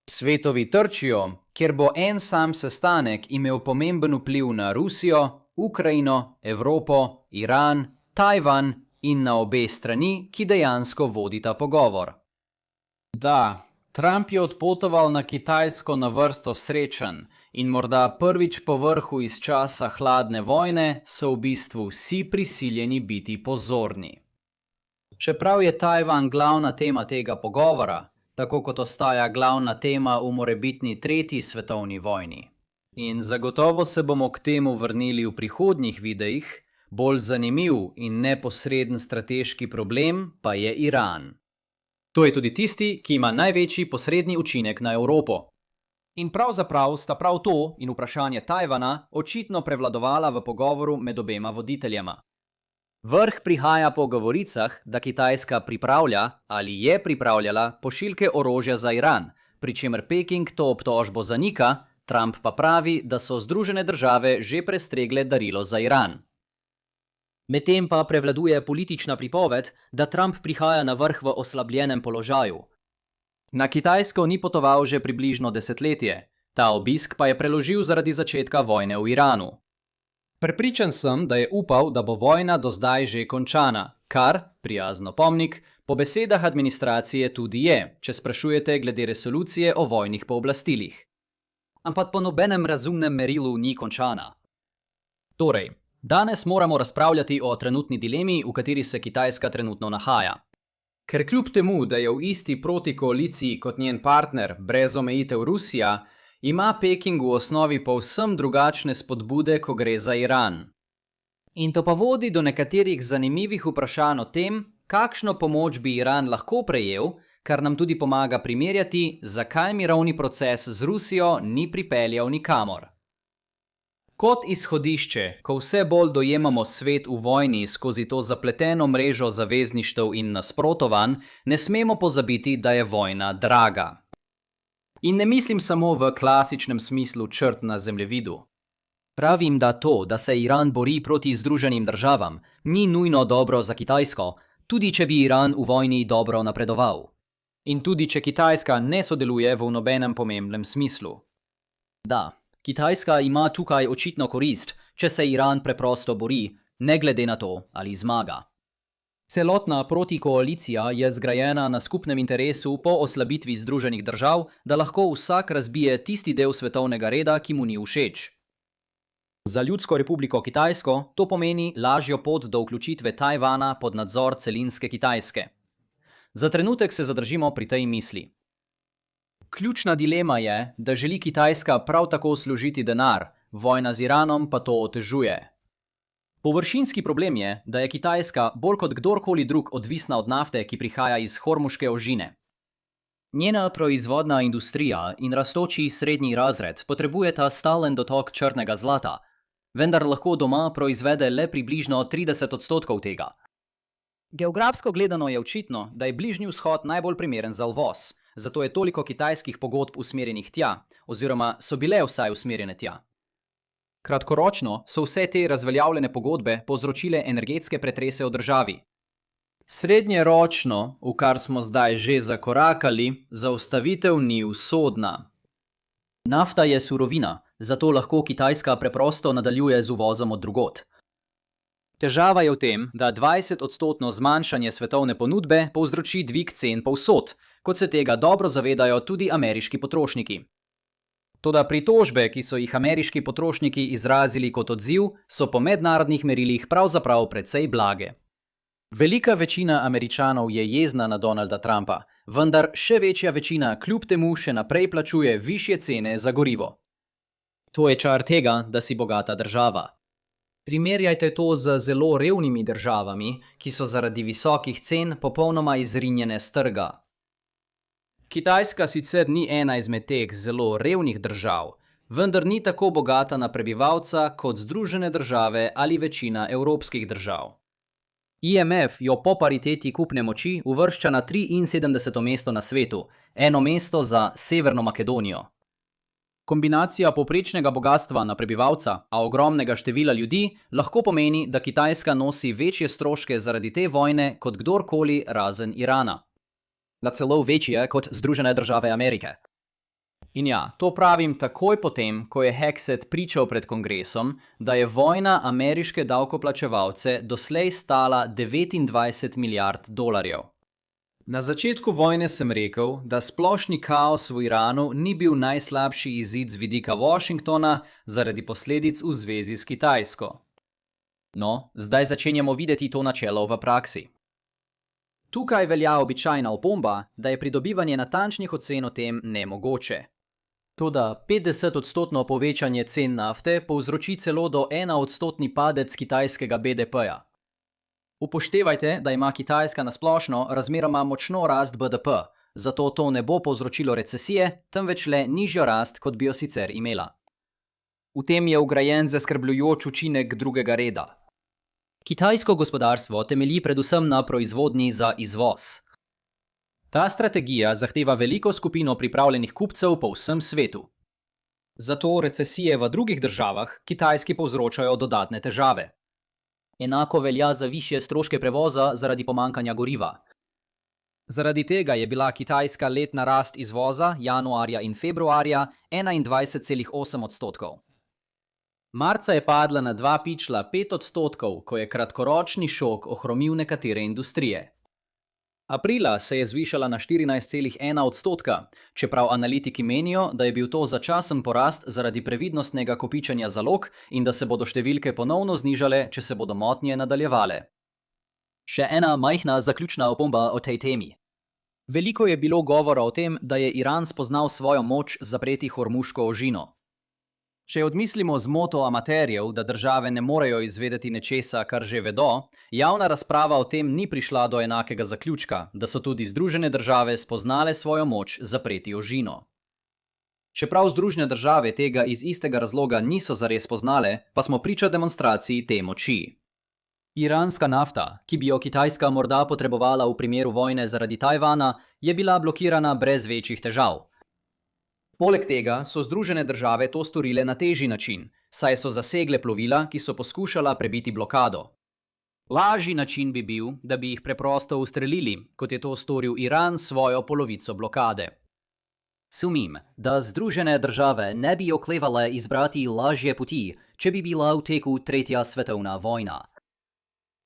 Svetovi trčijo, kjer bo en sam sestanek imel pomemben vpliv na Rusijo, Ukrajino, Evropo, Iran, Tajvan in na obe strani, ki dejansko vodita pogovor. Da, Trump je odpotoval na Kitajsko na vrsto srečanj in morda prvič po vrhu iz časa hladne vojne so v bistvu vsi prisiljeni biti pozorni. Čeprav je Tajvan glavna tema tega pogovora, tako kot ostaja glavna tema v morebitni tretji svetovni vojni. In zagotovo se bomo k temu vrnili v prihodnjih videih, bolj zanimiv in neposreden strateški problem pa je Iran. To je tudi tisti, ki ima največji posredni učinek na Evropo. In pravzaprav sta prav to in vprašanje Tajvana očitno prevladovala v pogovoru med obema voditeljema. Vrh prihaja po govoricah, da Kitajska pripravlja ali je pripravljala pošiljke orožja za Iran, pri čemer Peking to obtožbo zanika, Trump pa pravi, da so Združene države že prestregle darilo za Iran. Medtem pa prevladuje politična pripoved, da Trump prihaja na vrh v oslabljenem položaju. Na Kitajsko ni potoval že približno desetletje, ta obisk pa je preložil zaradi začetka vojne v Iranu. Prepričan sem, da je upal, da bo vojna do zdaj že končana, kar, prijazno pomnik, po besedah administracije tudi je, če sprašujete glede resolucije o vojnih pooblastilih. Ampak po nobenem razumnem merilu ni končana. Torej, danes moramo razpravljati o trenutni dilemi, v kateri se Kitajska trenutno nahaja. Ker kljub temu, da je v isti protikoaliciji kot njen partner brez omejitev Rusija, ima Peking v osnovi povsem drugačne spodbude, ko gre za Iran. In to pa vodi do nekaterih zanimivih vprašanj o tem, kakšno pomoč bi Iran lahko prejel, kar nam tudi pomaga primerjati, zakaj mirovni proces z Rusijo ni pripeljal nikamor. Kot izhodišče, ko vse bolj dojemamo svet v vojni skozi to zapleteno mrežo zavezništev in nasprotovanj, ne smemo pozabiti, da je vojna draga. In ne mislim samo v klasičnem smislu črt na zemljevidu. Pravim, da to, da se Iran bori proti Združenim državam, ni nujno dobro za Kitajsko, tudi če bi Iran v vojni dobro napredoval. In tudi če Kitajska ne sodeluje v nobenem pomembnem smislu. Da, Kitajska ima tukaj očitno korist, če se Iran preprosto bori, ne glede na to, ali zmaga. Celotna protikoalicija je zgrajena na skupnem interesu po oslabitvi Združenih držav, da lahko vsak razbije tisti del svetovnega reda, ki mu ni všeč. Za Ljudsko republiko Kitajsko to pomeni lažjo pot do vključitve Tajvana pod nadzor celinske Kitajske. Za trenutek se zadržimo pri tej misli. Ključna dilema je, da želi Kitajska prav tako služiti denar, vojna z Iranom pa to otežuje. Površinski problem je, da je Kitajska bolj kot kdorkoli drug odvisna od nafte, ki prihaja iz Hormuške ožine. Njena proizvodna industrija in rastoči srednji razred potrebujeta stalen dotok črnega zlata, vendar lahko doma proizvede le približno 30% tega. Geografsko gledano je očitno, da je Bližnji vzhod najbolj primeren za uvoz, zato je toliko kitajskih pogodb usmerjenih tja, oziroma so bile vsaj usmerjene tja. Kratkoročno so vse te razveljavljene pogodbe povzročile energetske pretrese v državi. Srednjeročno, v kar smo zdaj že zakorakali, zaustavitev ni usodna. Nafta je surovina, zato lahko Kitajska preprosto nadaljuje z uvozom od drugod. Težava je v tem, da 20% zmanjšanje svetovne ponudbe povzroči dvig cen povsod, kot se tega dobro zavedajo tudi ameriški potrošniki. Toda pritožbe, ki so jih ameriški potrošniki izrazili kot odziv, so po mednarodnih merilih pravzaprav precej blage. Velika večina Američanov je jezna na Donalda Trumpa, vendar še večja večina kljub temu še naprej plačuje višje cene za gorivo. To je čar tega, da si bogata država. Primerjajte to z zelo revnimi državami, ki so zaradi visokih cen popolnoma izrinjene s trga. Kitajska sicer ni ena izmed teh zelo revnih držav, vendar ni tako bogata na prebivalca kot Združene države ali večina evropskih držav. IMF jo po pariteti kupne moči uvršča na 73. mesto na svetu, eno mesto za Severno Makedonijo. Kombinacija povprečnega bogastva na prebivalca, a ogromnega števila ljudi, lahko pomeni, da Kitajska nosi večje stroške zaradi te vojne kot kdorkoli razen Irana. Na celo večje kot Združene države Amerike. In ja, to pravim takoj potem, ko je Hexet pričal pred kongresom, da je vojna ameriške davkoplačevalce doslej stala 29 milijard dolarjev. Na začetku vojne sem rekel, da splošni kaos v Iranu ni bil najslabši izid z vidika Washingtona zaradi posledic v zvezi s Kitajsko. No, zdaj začenjamo videti to načelo v praksi. Tukaj velja običajna opomba, da je pridobivanje natančnih ocen o tem nemogoče. Toda 50% povečanje cen nafte povzroči celo do 1% padec kitajskega BDP-ja. Upoštevajte, da ima Kitajska na splošno razmeroma močno rast BDP, zato to ne bo povzročilo recesije, temveč le nižjo rast, kot bi jo sicer imela. V tem je vgrajen zaskrbljujoč učinek drugega reda. Kitajsko gospodarstvo temelji predvsem na proizvodnji za izvoz. Ta strategija zahteva veliko skupino pripravljenih kupcev po vsem svetu. Zato recesije v drugih državah Kitajski povzročajo dodatne težave. Enako velja za višje stroške prevoza zaradi pomanjkanja goriva. Zaradi tega je bila kitajska letna rast izvoza januarja in februarja 21,8%. Marca je padla na 2,5%, ko je kratkoročni šok ohromil nekatere industrije. Aprila se je zvišala na 14,1%, čeprav analitiki menijo, da je bil to začasen porast zaradi previdnostnega kopičenja zalog in da se bodo številke ponovno znižale, če se bodo motnje nadaljevale. Še ena majhna zaključna opomba o tej temi. Veliko je bilo govora o tem, da je Iran spoznal svojo moč zapreti Hormuško ožino. Če odmislimo zmoto amaterjev, da države ne morejo izvedeti nečesa, kar že vedo, javna razprava o tem ni prišla do enakega zaključka, da so tudi Združene države spoznale svojo moč zapreti ožino. Čeprav Združene države tega iz istega razloga niso zares spoznale, pa smo priča demonstraciji te moči. Iranska nafta, ki bi jo Kitajska morda potrebovala v primeru vojne zaradi Tajvana, je bila blokirana brez večjih težav. Poleg tega so Združene države to storile na težji način, saj so zasegle plovila, ki so poskušala prebiti blokado. Lažji način bi bil, da bi jih preprosto ustrelili, kot je to storil Iran s svojo polovico blokade. Sumim, da Združene države ne bi oklevale izbrati lažje poti, če bi bila v teku tretja svetovna vojna.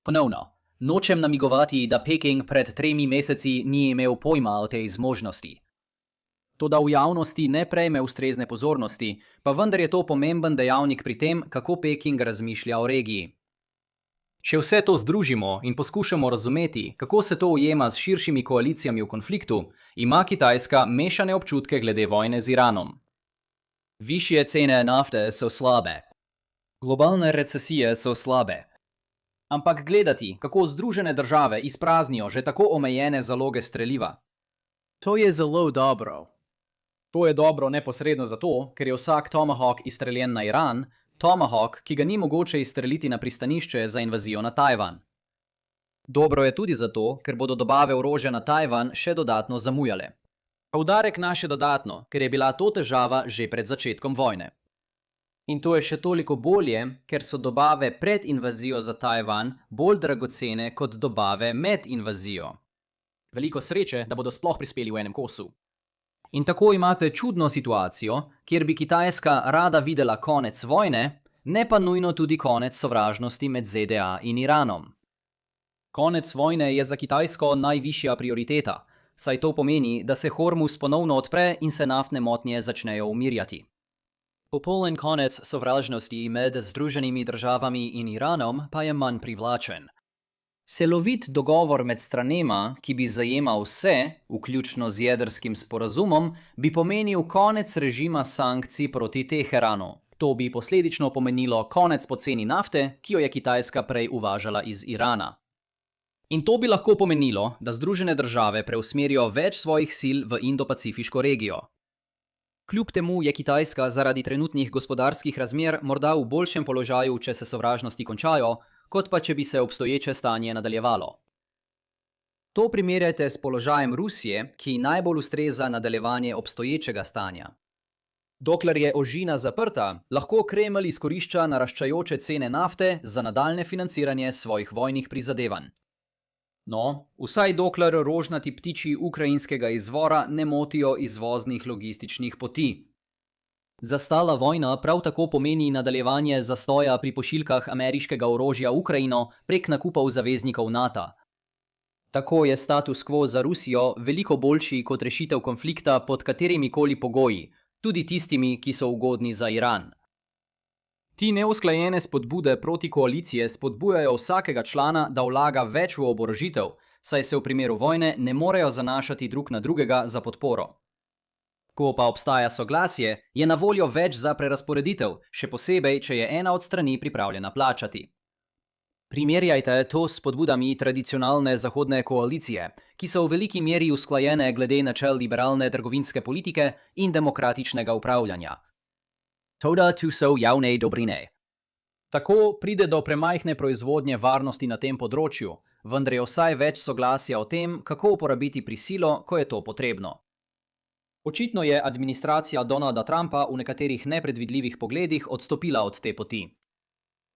Ponovno, nočem namigovati, da Peking pred 3 meseci ni imel pojma o tej zmožnosti. Toda v javnosti ne prejme ustrezne pozornosti, pa vendar je to pomemben dejavnik pri tem, kako Peking razmišlja o regiji. Če vse to združimo in poskušamo razumeti, kako se to ujema s širšimi koalicijami v konfliktu, ima Kitajska mešane občutke glede vojne z Iranom. Višje cene nafte so slabe. Globalne recesije so slabe. Ampak gledati, kako Združene države izpraznijo že tako omejene zaloge streliva. To je zelo dobro. To je dobro neposredno zato, ker je vsak Tomahawk izstreljen na Iran, Tomahawk, ki ga ni mogoče izstreliti na pristanišče za invazijo na Tajvan. Dobro je tudi zato, ker bodo dobave orožja na Tajvan še dodatno zamujale. Poudarek na še dodatno, ker je bila to težava že pred začetkom vojne. In to je še toliko bolje, ker so dobave pred invazijo za Tajvan bolj dragocene kot dobave med invazijo. Veliko sreče, da bodo sploh prispeli v enem kosu. In tako imate čudno situacijo, kjer bi Kitajska rada videla konec vojne, ne pa nujno tudi konec sovražnosti med ZDA in Iranom. Konec vojne je za Kitajsko najvišja prioriteta, saj to pomeni, da se Hormuz ponovno odpre in se naftne motnje začnejo umirjati. Popoln konec sovražnosti med Združenimi državami in Iranom pa je manj privlačen. Celovit dogovor med stranema, ki bi zajemal vse, vključno z jedrskim sporazumom, bi pomenil konec režima sankcij proti Teheranu. To bi posledično pomenilo konec poceni nafte, ki jo je Kitajska prej uvažala iz Irana. In to bi lahko pomenilo, da Združene države preusmerijo več svojih sil v Indo-Pacifiško regijo. Kljub temu je Kitajska zaradi trenutnih gospodarskih razmer morda v boljšem položaju, če se sovražnosti končajo, kot pa če bi se obstoječe stanje nadaljevalo. To primerjajte s položajem Rusije, ki najbolj ustreza nadaljevanje obstoječega stanja. Dokler je ožina zaprta, lahko Kremelj izkorišča naraščajoče cene nafte za nadaljne financiranje svojih vojnih prizadevanj. No, vsaj dokler rožnati ptiči ukrajinskega izvora ne motijo izvoznih logističnih poti. Zastala vojna prav tako pomeni nadaljevanje zastoja pri pošiljkah ameriškega orožja v Ukrajino prek nakupov zaveznikov NATO. Tako je status quo za Rusijo veliko boljši kot rešitev konflikta pod katerimikoli pogoji, tudi tistimi, ki so ugodni za Iran. Ti neusklajene spodbude proti koalicije spodbujajo vsakega člana, da vlaga več v oborožitev, saj se v primeru vojne ne morejo zanašati drug na drugega za podporo. Ko pa obstaja soglasje, je na voljo več za prerazporeditev, še posebej, če je ena od strani pripravljena plačati. Primerjajte to s spodbudami tradicionalne zahodne koalicije, ki so v veliki meri usklajene glede načel liberalne trgovinske politike in demokratičnega upravljanja. Toda tu so javne dobrine. Tako pride do premajhne proizvodnje varnosti na tem področju, vendar je vsaj več soglasja o tem, kako uporabiti prisilo, ko je to potrebno. Očitno je administracija Donalda Trumpa v nekaterih nepredvidljivih pogledih odstopila od te poti.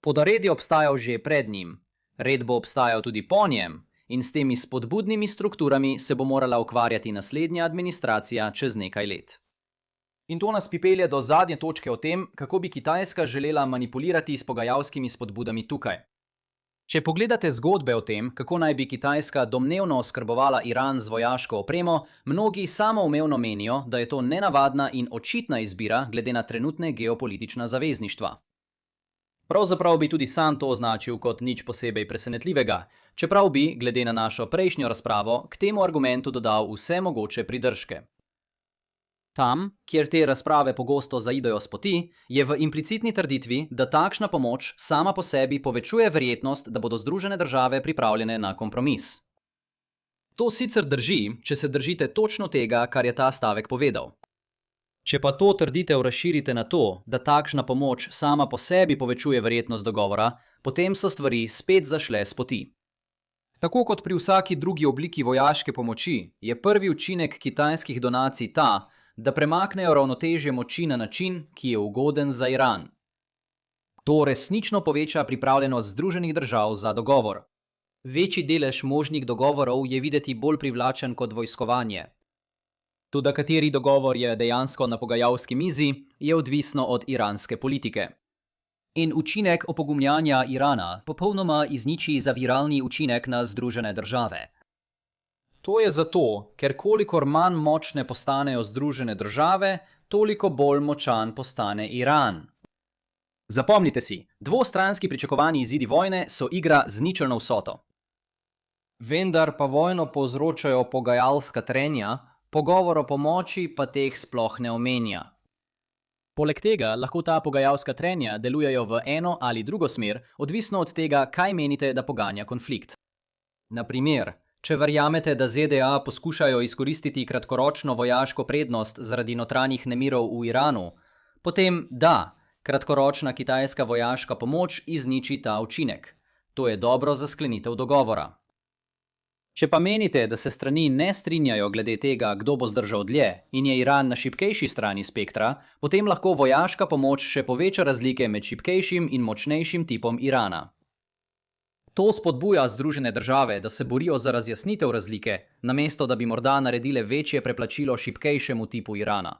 Podared je obstajal že pred njim, red bo obstajal tudi po njem in s temi spodbudnimi strukturami se bo morala ukvarjati naslednja administracija čez nekaj let. In to nas pripelje do zadnje točke o tem, kako bi Kitajska želela manipulirati s pogajalskimi spodbudami tukaj. Če pogledate zgodbe o tem, kako naj bi Kitajska domnevno oskrbovala Iran z vojaško opremo, mnogi samoumevno menijo, da je to nenavadna in očitna izbira glede na trenutne geopolitična zavezništva. Pravzaprav bi tudi sam to označil kot nič posebej presenetljivega, čeprav bi, glede na našo prejšnjo razpravo, k temu argumentu dodal vse mogoče pridržke. Tam, kjer te razprave pogosto zaidejo s poti, je v implicitni trditvi, da takšna pomoč sama po sebi povečuje verjetnost, da bodo Združene države pripravljene na kompromis. To sicer drži, če se držite točno tega, kar je ta stavek povedal. Če pa to trditev razširite na to, da takšna pomoč sama po sebi povečuje verjetnost dogovora, potem so stvari spet zašle s poti. Tako kot pri vsaki drugi obliki vojaške pomoči, je prvi učinek kitajskih donacij ta, da premaknejo ravnotežje moči na način, ki je ugoden za Iran. To resnično poveča pripravljenost Združenih držav za dogovor. Večji delež možnih dogovorov je videti bolj privlačen kot vojskovanje. Toda kateri dogovor je dejansko na pogajalski mizi, je odvisno od iranske politike. In učinek opogumljanja Irana popolnoma izniči zaviralni učinek na Združene države. To je zato, ker kolikor manj močne postanejo Združene države, toliko bolj močan postane Iran. Zapomnite si, dvostranski pričakovani izidi vojne so igra z ničelno vsoto. Vendar pa vojno povzročajo pogajalska trenja, pogovor o pomoči pa teh sploh ne omenja. Poleg tega lahko ta pogajalska trenja delujejo v eno ali drugo smer, odvisno od tega, kaj menite, da poganja konflikt. Na primer, če verjamete, da ZDA poskušajo izkoristiti kratkoročno vojaško prednost zaradi notranjih nemirov v Iranu, potem da, kratkoročna kitajska vojaška pomoč izniči ta učinek. To je dobro za sklenitev dogovora. Če pa menite, da se strani ne strinjajo glede tega, kdo bo zdržal dlje in je Iran na šibkejši strani spektra, potem lahko vojaška pomoč še poveča razlike med šibkejšim in močnejšim tipom Irana. To spodbuja Združene države, da se borijo za razjasnitev razlike, namesto da bi morda naredile večje preplačilo šibkejšemu tipu Irana.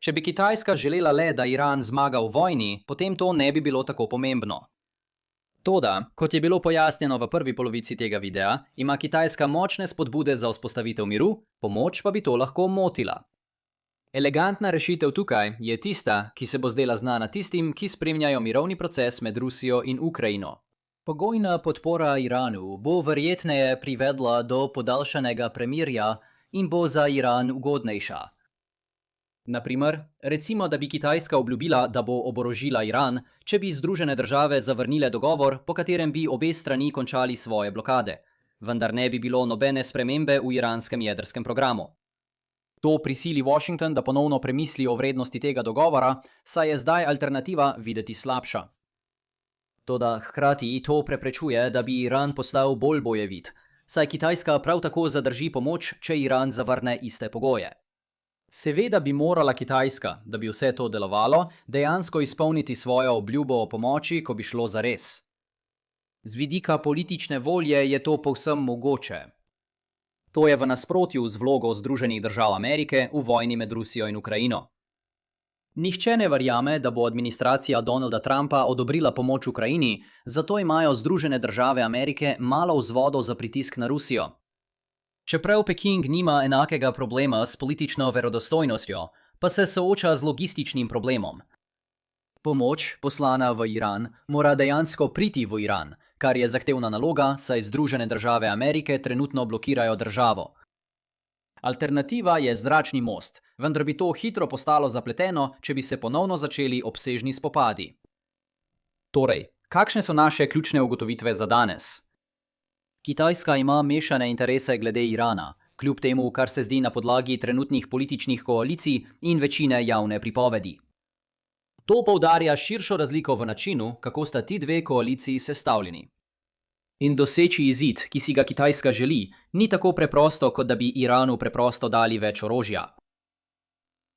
Če bi Kitajska želela le, da Iran zmaga v vojni, potem to ne bi bilo tako pomembno. Toda, kot je bilo pojasnjeno v prvi polovici tega videa, ima Kitajska močne spodbude za vzpostavitev miru, pomoč pa bi to lahko motila. Elegantna rešitev tukaj je tista, ki se bo zdela znana tistim, ki spremljajo mirovni proces med Rusijo in Ukrajino. Pogojna podpora Iranu bo verjetneje privedla do podaljšanega premirja in bo za Iran ugodnejša. Naprimer, recimo, da bi Kitajska obljubila, da bo oborožila Iran, če bi Združene države zavrnile dogovor, po katerem bi obe strani končali svoje blokade, vendar ne bi bilo nobene spremembe v iranskem jedrskem programu. To prisili Washington, da ponovno premisli o vrednosti tega dogovora, saj je zdaj alternativa videti slabša. Toda hkrati to preprečuje, da bi Iran postal bolj bojevit, saj Kitajska prav tako zadrži pomoč, če Iran zavrne iste pogoje. Seveda bi morala Kitajska, da bi vse to delovalo, dejansko izpolniti svojo obljubo o pomoči, ko bi šlo zares. Z vidika politične volje je to povsem mogoče. To je v nasprotju z vlogo Združenih držav Amerike v vojni med Rusijo in Ukrajino. Nihče ne verjame, da bo administracija Donalda Trumpa odobrila pomoč Ukrajini, zato imajo Združene države Amerike malo vzvodov za pritisk na Rusijo. Čeprav Peking nima enakega problema s politično verodostojnostjo, pa se sooča z logističnim problemom. Pomoč, poslana v Iran, mora dejansko priti v Iran, kar je zahtevna naloga, saj Združene države Amerike trenutno blokirajo državo. Alternativa je zračni most, vendar bi to hitro postalo zapleteno, če bi se ponovno začeli obsežni spopadi. Torej, kakšne so naše ključne ugotovitve za danes? Kitajska ima mešane interese glede Irana, kljub temu, kar se zdi na podlagi trenutnih političnih koalicij in večine javne pripovedi. To poudarja širšo razliko v načinu, kako sta ti dve koaliciji sestavljeni. In doseči izid, ki si ga Kitajska želi, ni tako preprosto, kot da bi Iranu preprosto dali več orožja.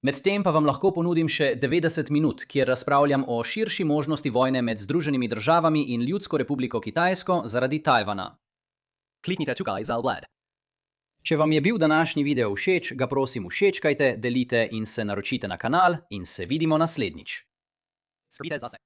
Medtem pa vam lahko ponudim še 90 minut, kjer razpravljam o širši možnosti vojne med Združenimi državami in Ljudsko republiko Kitajsko zaradi Tajvana. Kliknite tukaj za ogled. Če vam je bil današnji video všeč, ga prosim všečkajte, delite in se naročite na kanal in se vidimo naslednjič. Skrbite zase.